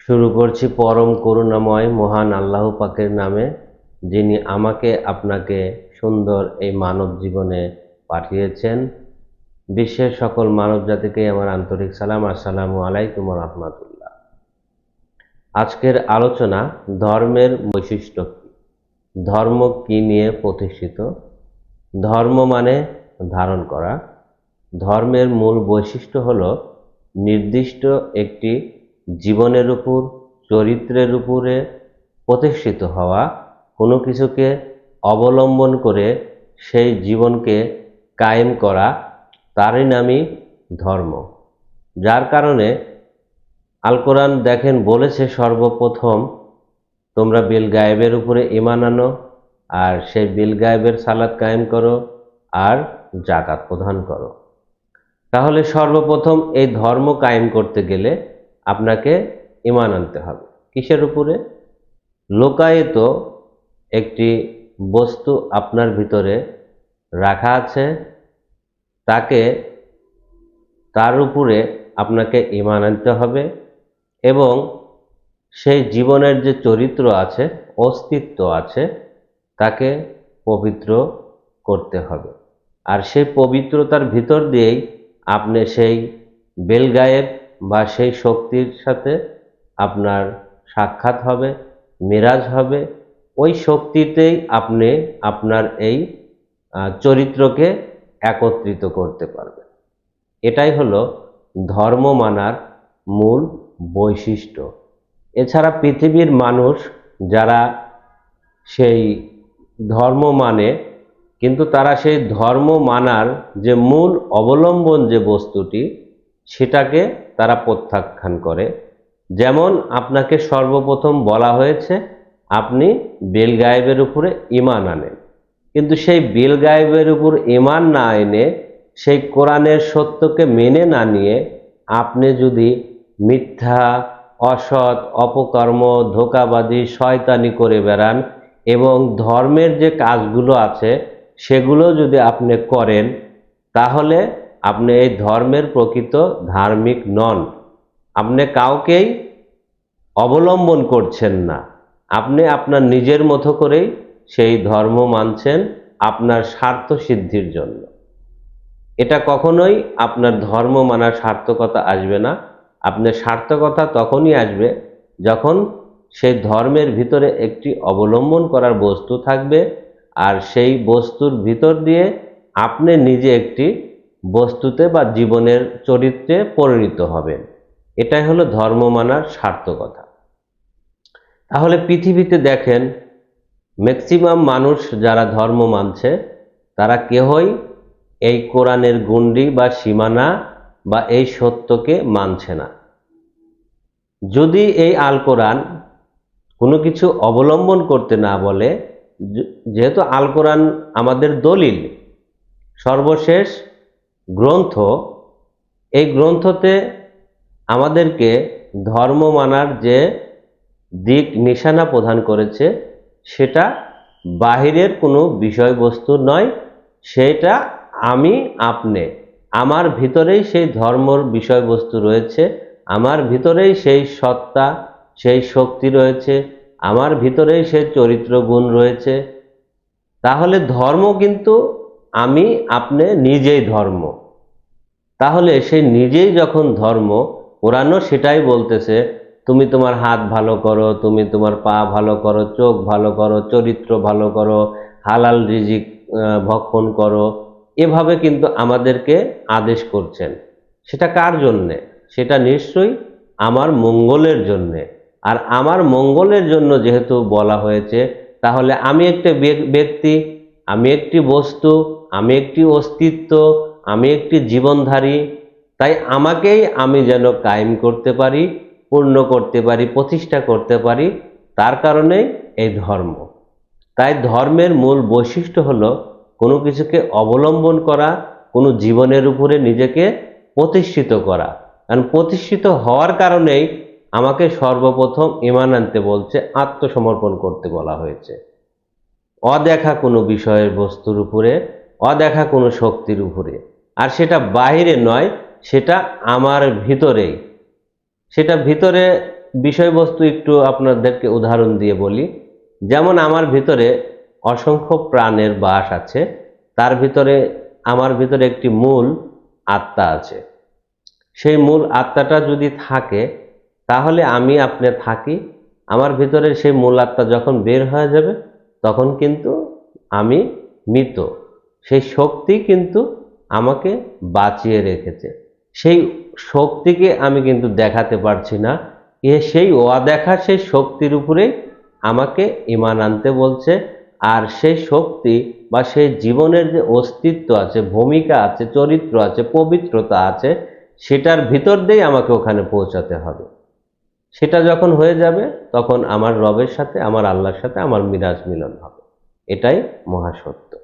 শুরু করছি পরম করুণাময় মহান আল্লাহ পাকের নামে, যিনি আমাকে আপনাকে সুন্দর এই মানব জীবনে পাঠিয়েছেন। বিশ্বের সকল মানব জাতিকে আমার আন্তরিক সালাম। আসসালামু আলাইকুম রহমতুল্লাহ। আজকের আলোচনা ধর্মের বৈশিষ্ট্য কি, ধর্ম কি নিয়ে প্রতিষ্ঠিত। ধর্ম মানে ধারণ করা। ধর্মের মূল বৈশিষ্ট্য হল নির্দিষ্ট একটি জীবনের উপর, চরিত্রের উপরে প্রতিষ্ঠিত হওয়া, কোনো কিছুকে অবলম্বন করে সেই জীবনকে কায়েম করা, তারই নামই ধর্ম। যার কারণে আল কোরআন দেখেন বলেছে সর্বপ্রথম তোমরা বিল গায়েবের উপরে ঈমান আনো, আর সেই বিল গায়েবের সালাত কায়েম করো, আর যাকাত প্রদান করো। তাহলে সর্বপ্রথম এই ধর্ম কায়েম করতে গেলে আপনাকে ঈমান আনতে হবে। কিসের উপরে? লোকায়িত একটি বস্তু আপনার ভিতরে রাখা আছে, তার উপরে আপনাকে ঈমান আনতে হবে, এবং সেই জীবনের যে চরিত্র আছে, অস্তিত্ব আছে, তাকে পবিত্র করতে হবে। আর সেই পবিত্রতার ভিতর দিয়েই আপনি সেই বেলগায়েব বা সেই শক্তির সাথে আপনার সাক্ষাৎ হবে, মেরাজ হবে। ওই শক্তিতেই আপনি আপনার এই চরিত্রকে একত্রিত করতে পারবেন। এটাই হলো ধর্ম মানার মূল বৈশিষ্ট্য। এছাড়া পৃথিবীর মানুষ যারা সেই ধর্ম মানে, কিন্তু তারা সেই ধর্ম মানার যে মূল অবলম্বন যে বস্তুটি, সেটাকে তারা প্রত্যাখ্যান করে। যেমন আপনাকে সর্বপ্রথম বলা হয়েছে আপনি বেল গায়েবের উপরে ঈমান আনেন, কিন্তু সেই বেল গায়েবের উপর ঈমান না এনে, সেই কোরআনের সত্যকে মেনে না নিয়ে আপনি যদি মিথ্যা, অসৎ, অপকর্ম, ধোঁকাবাজি, শয়তানি করে বেড়ান এবং ধর্মের যে কাজগুলো আছে সেগুলো যদি আপনি করেন, তাহলে আপনি এই ধর্মের প্রকৃত ধার্মিক নন। আপনি কাউকেই অবলম্বন করছেন না, আপনি আপনার নিজের মতো করেই সেই ধর্ম মানছেন আপনার স্বার্থ সিদ্ধির জন্য। এটা কখনোই আপনার ধর্ম মানার সার্থকতা আসবে না। আপনার সার্থকতা তখনই আসবে যখন সেই ধর্মের ভিতরে একটি অবলম্বন করার বস্তু থাকবে, আর সেই বস্তুর ভিতর দিয়ে আপনি নিজে একটি বস্তুতে বা জীবনের চরিত্রে পরিণত হবেন। এটাই হলো ধর্ম মানার সার্থকতা। তাহলে পৃথিবীতে দেখেন ম্যাক্সিমাম মানুষ যারা ধর্ম মানছে, তারা কেহই এই কোরআনের গণ্ডি বা সীমানা বা এই সত্যকে মানছে না। যদি এই আল কোরআন কোনো কিছু অবলম্বন করতে না বলে, যেহেতু আল কোরআন আমাদের দলিল, সর্বশেষ গ্রন্থ, এই গ্রন্থতে আমাদেরকে ধর্ম মানার যে দিক নিশানা প্রদান করেছে, সেটা বাহিরের কোনো বিষয়বস্তু নয়, সেটা আমি আপনি, আমার ভিতরেই সেই ধর্মর বিষয়বস্তু রয়েছে, আমার ভিতরেই সেই সত্তা, সেই শক্তি রয়েছে, আমার ভিতরেই সেই চরিত্র গুণ রয়েছে। তাহলে ধর্ম কিন্তু আমি আপনি নিজেই ধর্ম। তাহলে সেই নিজেই যখন ধর্ম, কোরআনও সেটাই বলতেছে, তুমি তোমার হাত ভালো করো, তুমি তোমার পা ভালো করো, চোখ ভালো করো, চরিত্র ভালো করো, হালাল রিজিক ভক্ষণ করো। এভাবে কিন্তু আমাদেরকে আদেশ করছেন। সেটা কার জন্যে? সেটা নিশ্চয়ই আমার মঙ্গলের জন্যে। আর আমার মঙ্গলের জন্য যেহেতু বলা হয়েছে, তাহলে আমি একটা ব্যক্তি, আমি একটি বস্তু, আমি একটি অস্তিত্ব, আমি একটি জীবনধারী। তাই আমাকেই আমি যেন কায়েম করতে পারি, পূর্ণ করতে পারি, প্রতিষ্ঠা করতে পারি, তার কারণে এই ধর্ম। তাই ধর্মের মূল বৈশিষ্ট্য হলো কোনো কিছুকে অবলম্বন করা, কোনো জীবনের উপরে নিজেকে প্রতিষ্ঠিত করা। কারণ প্রতিষ্ঠিত হওয়ার কারণেই আমাকে সর্বপ্রথম ঈমান আনতে বলছে, আত্মসমর্পণ করতে বলা হয়েছে অদেখা কোনো বিষয়ের বস্তুর উপরে, অদেখা কোনো শক্তির উপরে। আর সেটা বাহিরে নয়, সেটা আমার ভিতরেই। সেটা ভিতরে বিষয়বস্তু একটু আপনাদেরকে উদাহরণ দিয়ে বলি। যেমন আমার ভিতরে অসংখ্য প্রাণের বাস আছে, তার ভিতরে আমার ভিতরে একটি মূল আত্মা আছে। সেই মূল আত্মাটা যদি থাকে তাহলে আমি আপনি থাকি। আমার ভিতরে সেই মূল আত্মা যখন বের হয়ে যাবে তখন কিন্তু আমি মৃত। সেই শক্তি কিন্তু আমাকে বাঁচিয়ে রেখেছে। সেই শক্তিকে আমি কিন্তু দেখাতে পারছি না। সেই অদেখা সেই শক্তির উপরেই আমাকে ঈমান আনতে বলছে। আর সেই শক্তি বা সেই জীবনের যে অস্তিত্ব আছে, ভূমিকা আছে, চরিত্র আছে, পবিত্রতা আছে, সেটার ভিতর দিয়েই আমাকে ওখানে পৌঁছাতে হবে। সেটা যখন হয়ে যাবে তখন আমার রবের সাথে, আমার আল্লাহর সাথে আমার মিরাজ মিলন হবে। এটাই মহাসত্য।